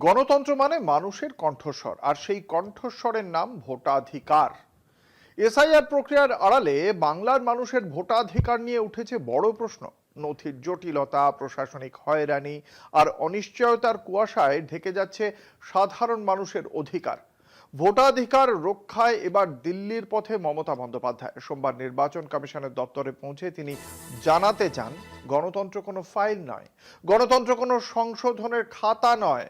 গণতন্ত্র মানে মানুষের কণ্ঠস্বর, আর সেই কণ্ঠস্বরের নাম ভোটাধিকার। এসআইআর প্রক্রিয়ার আড়ালে বাংলার মানুষের ভোটাধিকার নিয়ে উঠেছে বড় প্রশ্ন। নথির জটিলতা, প্রশাসনিক হয়রানি আর অনিশ্চয়তার কুয়াশায় ঢেকে যাচ্ছে সাধারণ মানুষের অধিকার। ভোটাধিকার রক্ষায় এবার দিল্লির পথে মমতা বন্দ্যোপাধ্যায়। সোমবার নির্বাচন কমিশনের দপ্তরে পৌঁছে তিনি জানাতে চান, গণতন্ত্র কোনো ফাইল নয়, গণতন্ত্র কোনো সংশোধনের খাতা নয়,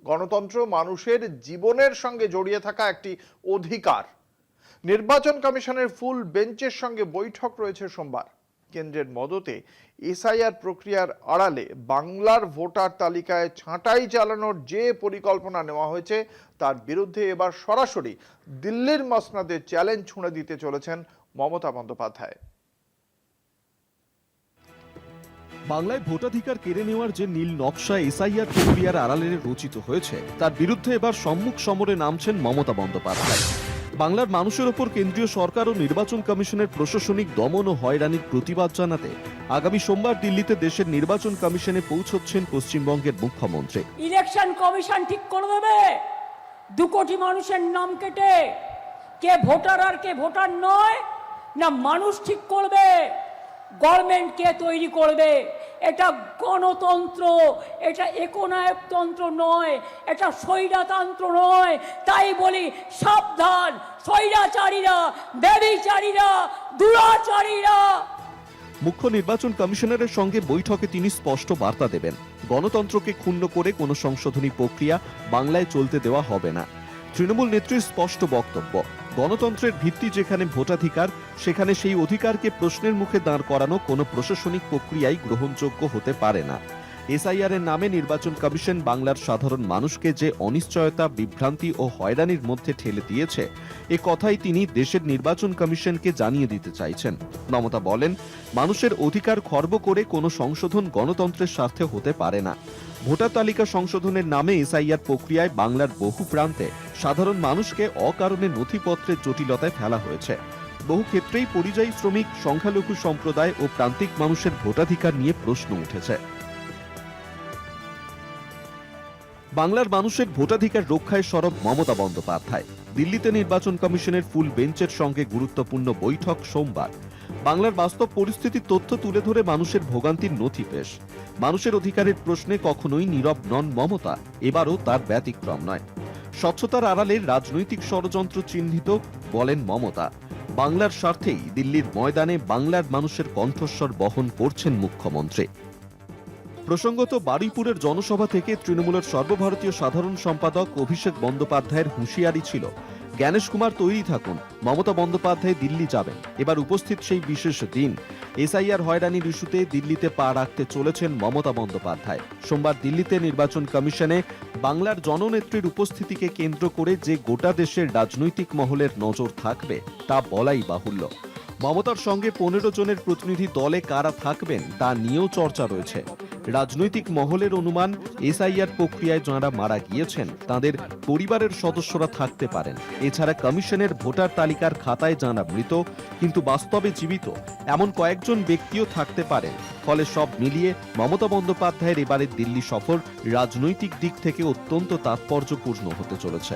গণতন্ত্র মানুষের জীবনের সঙ্গে জড়িয়ে থাকা একটি অধিকার। নির্বাচন কমিশনের ফুল বেঞ্চের সঙ্গে বৈঠক রয়েছে সোমবার। কেন্দ্রের মদতে এসআইআর প্রক্রিয়ার আড়ালে বাংলার ভোটার তালিকায় ছাঁটাই চালানোর যে পরিকল্পনা নেওয়া হয়েছে তার বিরুদ্ধে এবার সরাসরি দিল্লির মসনদে চ্যালেঞ্জ ছুঁড়ে দিতে চলেছেন মমতা বন্দ্যোপাধ্যায়। বাংলায় ভোটাধিকার কেড়ে নেওয়ার যে নীল নকশা এসআইআর প্রক্রিয়ার আড়ালে রচিত হয়েছে তার বিরুদ্ধে এবার সম্মুখ সমরে নামছেন মমতা বন্দ্যোপাধ্যায়। বাংলার মানুষের ওপর কেন্দ্রীয় সরকার ও নির্বাচন কমিশনের প্রশাসনিক দমন ও হয়রানির প্রতিবাদ জানাতে আগামী সোমবার দিল্লিতে দেশের নির্বাচন কমিশনে পৌঁছচ্ছেন পশ্চিমবঙ্গের মুখ্যমন্ত্রী। ইলেকশন কমিশন ঠিক করে দেবে 2 কোটি মানুষের নাম কেটে কে ভোটার আর কে ভোটার নয়, না মানুষ ঠিক করবে গভর্নমেন্ট কে তৈরি করবে। এটা গণতন্ত্র, এটা একনায়কতন্ত্র নয়, এটা স্বৈরতন্ত্র নয়। তাই বলি সাবধান, স্বৈরাচারীরা, ব্যভিচারীরা, দুরাচারীরা। মুখ্য নির্বাচন কমিশনারের সঙ্গে বৈঠকে তিনি স্পষ্ট বার্তা দেবেন, গণতন্ত্রকে ক্ষুণ্ণ করে কোনো সংশোধনী প্রক্রিয়া বাংলায় চলতে দেওয়া হবে না। তৃণমূল নেত্রীর স্পষ্ট বক্তব্য, গণতন্ত্রের ভিত্তি যেখানে ভোটাধিকার, সেখানে সেই অধিকারকে প্রশ্নের মুখে দাঁড় করানো কোনো প্রশাসনিক প্রক্রিয়াই গ্রহণযোগ্য হতে পারে না। এসআইআর এর নামে নির্বাচন কমিশন বাংলার সাধারণ মানুষকে যে অনিশ্চয়তা, বিভ্রান্তি ও হয়রানির মধ্যে ঠেলে দিয়েছে, এ কথাই তিনি দেশের নির্বাচন কমিশনকে জানিয়ে দিতে চাইছেন। মমতা বলেন, মানুষের অধিকার খর্ব করে কোনো সংশোধন গণতন্ত্রের স্বার্থে হতে পারে না। ভোটার তালিকা সংশোধনের নামে এসআইআর প্রক্রিয়ায় বাংলার বহু প্রান্তে সাধারণ মানুষকে অকারণে নথিপত্রের জটিলতায় ফেলা হয়েছে। বহু ক্ষেত্রেই পরিযায়ী শ্রমিক, সংখ্যালঘু সম্প্রদায় ও প্রান্তিক মানুষের ভোটাধিকার নিয়ে প্রশ্ন উঠেছে। বাংলার মানুষের ভোটাধিকার রক্ষায় সরব মমতা বন্দ্যোপাধ্যায়। দিল্লিতে নির্বাচন কমিশনের ফুল বেঞ্চের সঙ্গে গুরুত্বপূর্ণ বৈঠক সোমবার। বাংলার বাস্তব পরিস্থিতির তথ্য তুলে ধরে মানুষের ভোগান্তির নথি পেশ। মানুষের অধিকারের প্রশ্নে কখনোই নীরব নন মমতা, এবারও তার ব্যতিক্রম নয়। স্বচ্ছতার আড়ালে রাজনৈতিক ষড়যন্ত্র চিহ্নিত, বলেন মমতা। বাংলার স্বার্থেই দিল্লির ময়দানে বাংলার মানুষের কণ্ঠস্বর বহন করছেন মুখ্যমন্ত্রী। প্রসঙ্গত, বারুইপুরের জনসভা থেকে তৃণমূলের সর্বভারতীয় সাধারণ সম্পাদক অভিষেক বন্দ্যোপাধ্যায়ের হুঁশিয়ারি ছিল, জ্ঞানেশ কুমার তৈরি থাকুন, মমতা বন্দ্যোপাধ্যায় দিল্লি যাবেন। এবার উপস্থিত সেই বিশেষ দিন। এসআইআর হয়রানির ইস্যুতে দিল্লিতে পা রাখতে চলেছেন মমতা বন্দ্যোপাধ্যায়। সোমবার দিল্লিতে নির্বাচন কমিশনে বাংলার জননেত্রীর উপস্থিতিকে কেন্দ্র করে যে গোটা দেশের রাজনৈতিক মহলের নজর থাকবে তা বলাই বাহুল্য। মমতার সঙ্গে 15 জনের প্রতিনিধি দলে কারা থাকবেন তা নিয়েও চর্চা রয়েছে। রাজনৈতিক মহলের অনুমান, এসআইআর প্রক্রিয়ায় যাঁরা মারা গিয়েছেন তাদের পরিবারের সদস্যরা থাকতে পারেন। এছাড়া কমিশনের ভোটার তালিকার খাতায় যাঁরা মৃত কিন্তু বাস্তবে জীবিত, এমন কয়েকজন ব্যক্তিও থাকতে পারেন। ফলে সব মিলিয়ে মমতা বন্দ্যোপাধ্যায়ের এবারের দিল্লি সফর রাজনৈতিক দিক থেকে অত্যন্ত তাৎপর্যপূর্ণ হতে চলেছে।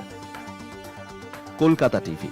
কলকাতা টিভি।